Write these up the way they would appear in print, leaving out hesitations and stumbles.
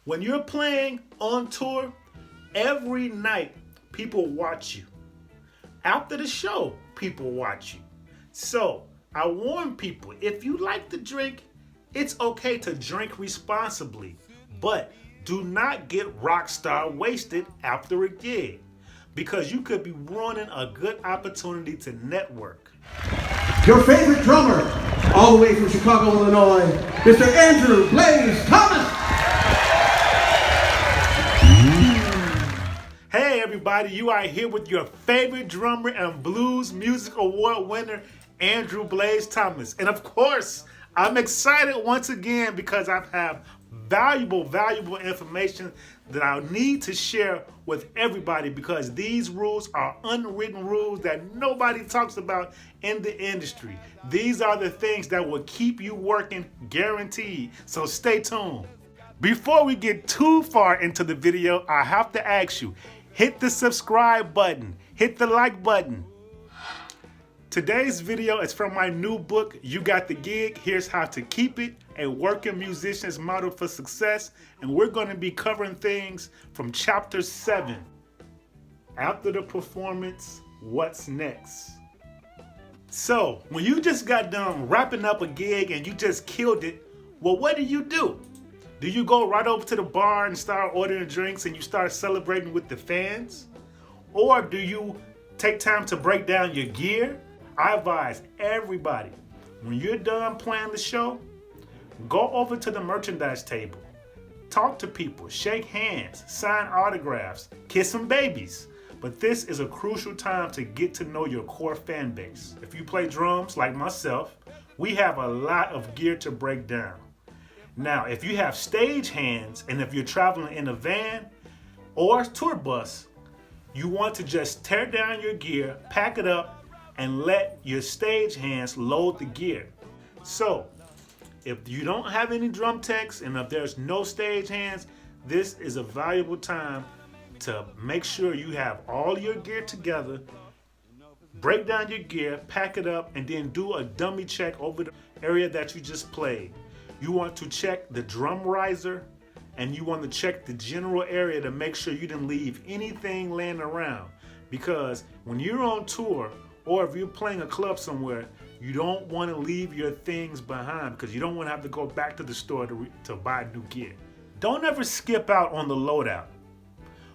When you're playing on tour, every night people watch you. After the show, people watch you. So I warn people, if you like to drink, it's okay to drink responsibly, but do not get rock star wasted after a gig because you could be ruining a good opportunity to network. Your favorite drummer, all the way from Chicago, Illinois, Mr. Andrew Blaze Thomas. Hey everybody, you are here with your favorite drummer and Blues Music Award winner, Andrew Blaze Thomas. And of course, I'm excited once again because I have valuable information that I need to share with everybody because these rules are unwritten rules that nobody talks about in the industry. These are the things that will keep you working guaranteed. So stay tuned. Before we get too far into the video, I have to ask you, hit the subscribe button, hit the like button. Today's video is from my new book, You Got the Gig, Here's How to Keep It, a working musician's model for success. And we're going to be covering things from chapter 7. After the performance, what's next? So, when you just got done wrapping up a gig and you just killed it, well, what do? Do you go right over to the bar and start ordering drinks and you start celebrating with the fans? Or do you take time to break down your gear? I advise everybody, when you're done playing the show, go over to the merchandise table. Talk to people, shake hands, sign autographs, kiss some babies. But this is a crucial time to get to know your core fan base. If you play drums like myself, we have a lot of gear to break down. Now, if you have stage hands and if you're traveling in a van or tour bus, you want to just tear down your gear, pack it up, and let your stage hands load the gear. So, if you don't have any drum techs and if there's no stage hands, this is a valuable time to make sure you have all your gear together, break down your gear, pack it up, and then do a dummy check over the area that you just played. You want to check the drum riser and you want to check the general area to make sure you didn't leave anything laying around. Because when you're on tour or if you're playing a club somewhere, you don't want to leave your things behind because you don't want to have to go back to the store to buy new gear. Don't ever skip out on the loadout.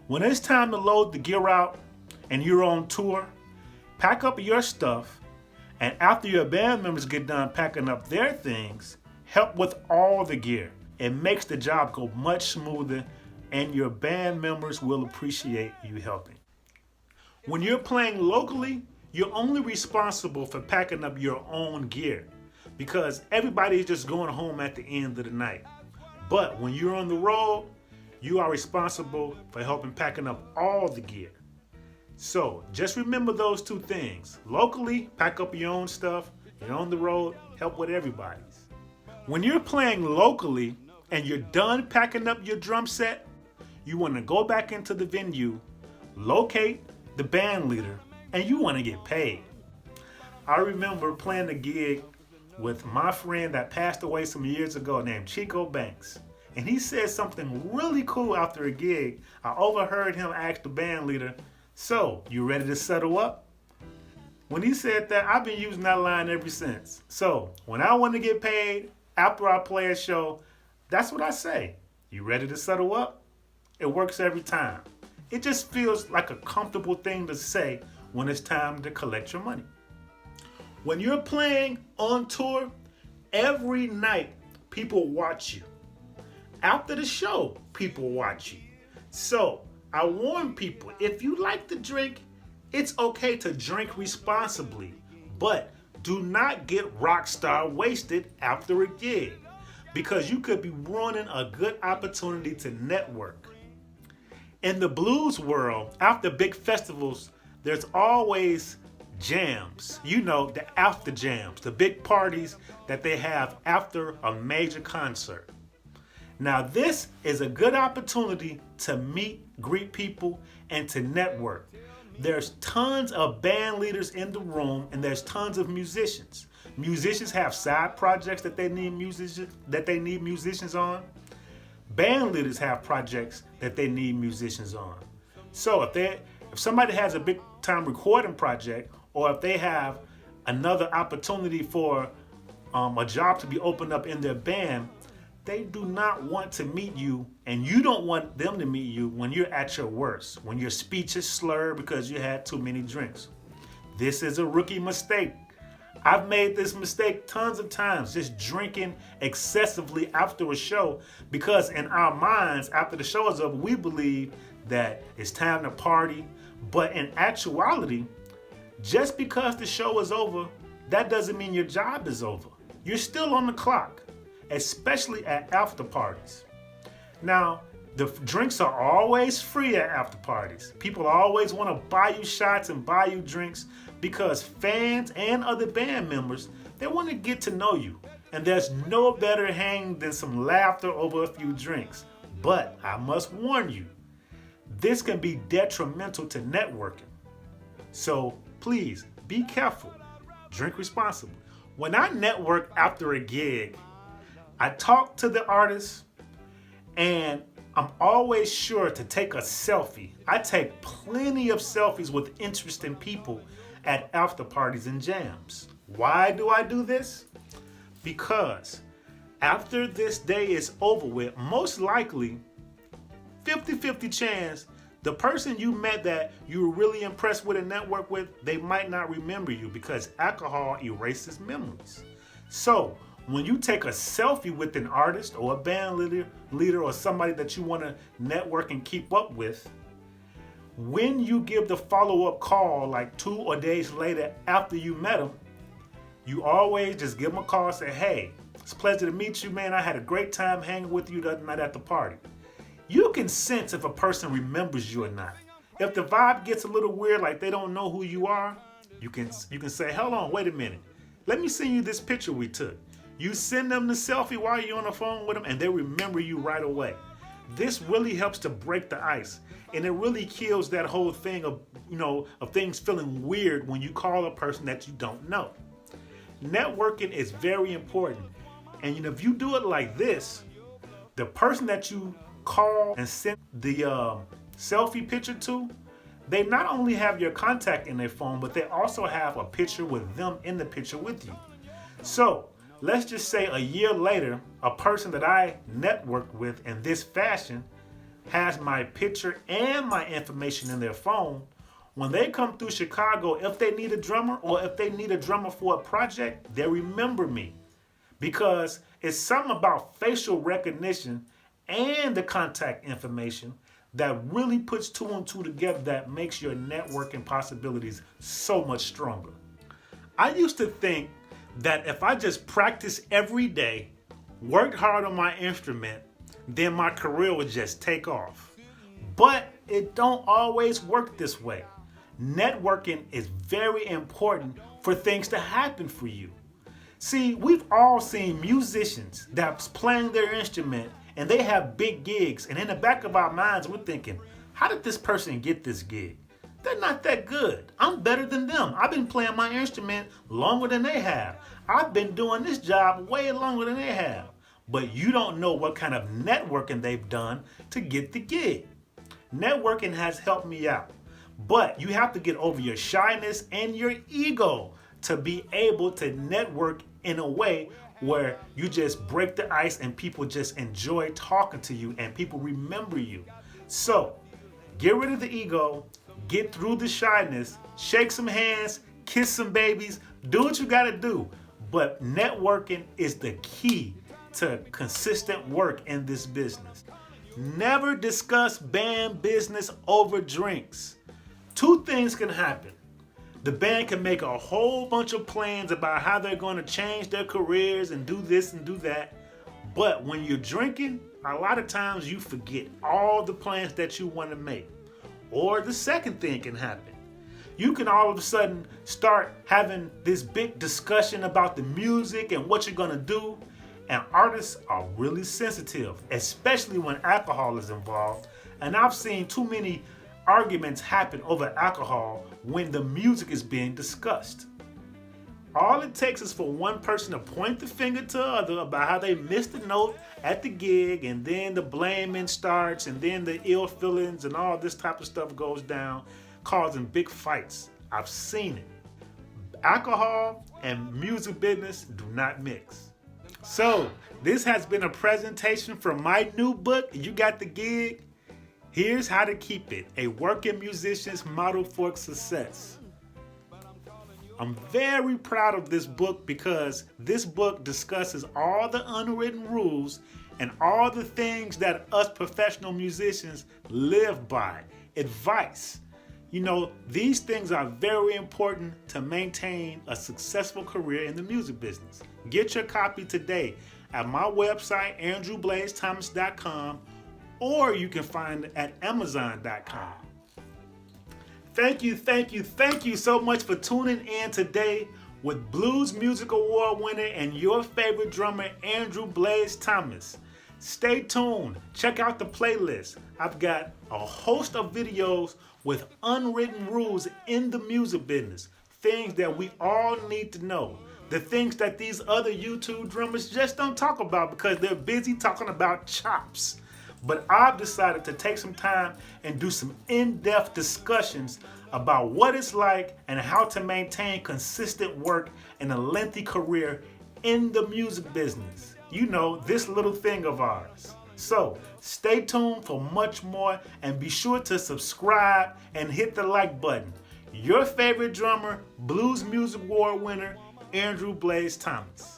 When it's time to load the gear out and you're on tour, pack up your stuff, and after your band members get done packing up their things, help with all the gear. It makes the job go much smoother and your band members will appreciate you helping. When you're playing locally, you're only responsible for packing up your own gear because everybody's just going home at the end of the night. But when you're on the road, you are responsible for helping packing up all the gear. So just remember those two things. Locally, pack up your own stuff. You're on the road, help with everybody's. When you're playing locally and you're done packing up your drum set, you want to go back into the venue, locate the band leader, and you want to get paid. I remember playing a gig with my friend that passed away some years ago named Chico Banks. And he said something really cool after a gig. I overheard him ask the band leader, "So, you ready to settle up?" When he said that, I've been using that line ever since. So, when I want to get paid after I play a show, that's what I say. You ready to settle up? It works every time. It just feels like a comfortable thing to say when it's time to collect your money. When you're playing on tour, every night people watch you. After the show, people watch you. So I warn people, if you like to drink, it's okay to drink responsibly, but do not get rock star wasted after a gig because you could be ruining a good opportunity to network. In the blues world, after big festivals, there's always jams. You know, the after jams, the big parties that they have after a major concert. Now, this is a good opportunity to meet, greet people, and to network. There's tons of band leaders in the room, and there's tons of musicians. Musicians have side projects that they need musicians on. band leaders have projects that they need musicians on. So if somebody has a big time recording project, or if they have another opportunity for a job to be opened up in their band, they do not want to meet you, and you don't want them to meet you when you're at your worst, when your speech is slurred because you had too many drinks. This is a rookie mistake. I've made this mistake tons of times, just drinking excessively after a show, because in our minds, after the show is over, we believe that it's time to party. But in actuality, just because the show is over, that doesn't mean your job is over. You're still on the clock, especially at after parties. Now, the drinks are always free at after parties. People always want to buy you shots and buy you drinks because fans and other band members, they want to get to know you. And there's no better hang than some laughter over a few drinks. But I must warn you, this can be detrimental to networking. So please be careful. Drink responsibly. When I network after a gig, I talk to the artist, and I'm always sure to take a selfie. I take plenty of selfies with interesting people at after parties and jams. Why do I do this? Because after this day is over with, most likely 50-50 chance the person you met that you were really impressed with and networked with, they might not remember you because alcohol erases memories. So when you take a selfie with an artist or a band leader or somebody that you want to network and keep up with, when you give the follow-up call like 2 or days later after you met them, you always just give them a call and say, hey, it's a pleasure to meet you, man. I had a great time hanging with you the other night at the party. You can sense if a person remembers you or not. If the vibe gets a little weird, like they don't know who you are, you can say, hold on, wait a minute. Let me send you this picture we took. You send them the selfie while you're on the phone with them, and they remember you right away. This really helps to break the ice, and it really kills that whole thing of things feeling weird when you call a person that you don't know. Networking is very important, and if you do it like this, the person that you call and send the selfie picture to, they not only have your contact in their phone, but they also have a picture with them in the picture with you. So let's just say a year later, a person that I networked with in this fashion has my picture and my information in their phone. When they come through Chicago, if they need a drummer or if they need a drummer for a project, they remember me, because it's something about facial recognition and the contact information that really puts 2 and 2 together, that makes your networking possibilities so much stronger. I used to think that if I just practiced every day, worked hard on my instrument, then my career would just take off. But it don't always work this way. Networking is very important for things to happen for you. See, we've all seen musicians that's playing their instrument and they have big gigs, and in the back of our minds we're thinking, how did this person get this gig? They're not that good. I'm better than them. I've been playing my instrument longer than they have. I've been doing this job way longer than they have. But you don't know what kind of networking they've done to get the gig. Networking has helped me out, but you have to get over your shyness and your ego to be able to network in a way where you just break the ice and people just enjoy talking to you and people remember you. So get rid of the ego, get through the shyness, shake some hands, kiss some babies, do what you gotta do. But networking is the key to consistent work in this business. Never discuss band business over drinks. 2 things can happen. The band can make a whole bunch of plans about how they're going to change their careers and do this and do that. But when you're drinking, a lot of times you forget all the plans that you want to make. Or the second thing can happen. You can all of a sudden start having this big discussion about the music and what you're going to do. And artists are really sensitive, especially when alcohol is involved. And I've seen too many arguments happen over alcohol when the music is being discussed. All it takes is for one person to point the finger to the other about how they missed the note at the gig, and then the blaming starts, and then the ill feelings and all this type of stuff goes down, causing big fights. I've seen it. Alcohol and music business do not mix. So, this has been a presentation from my new book, You Got the Gig. Here's how to keep it, a working musician's model for success. I'm very proud of this book because this book discusses all the unwritten rules and all the things that us professional musicians live by. Advice. You know, these things are very important to maintain a successful career in the music business. Get your copy today at my website, andrewblazethomas.com, or you can find it at amazon.com. Thank you so much for tuning in today with Blues Music Award winner and your favorite drummer, Andrew Blaze Thomas. Stay tuned. Check out the playlist. I've got a host of videos with unwritten rules in the music business. Things that we all need to know. The things that these other YouTube drummers just don't talk about because they're busy talking about chops. But I've decided to take some time and do some in-depth discussions about what it's like and how to maintain consistent work and a lengthy career in the music business. You know, this little thing of ours. So stay tuned for much more and be sure to subscribe and hit the like button. Your favorite drummer, Blues Music Award winner, Andrew Blaze Thomas.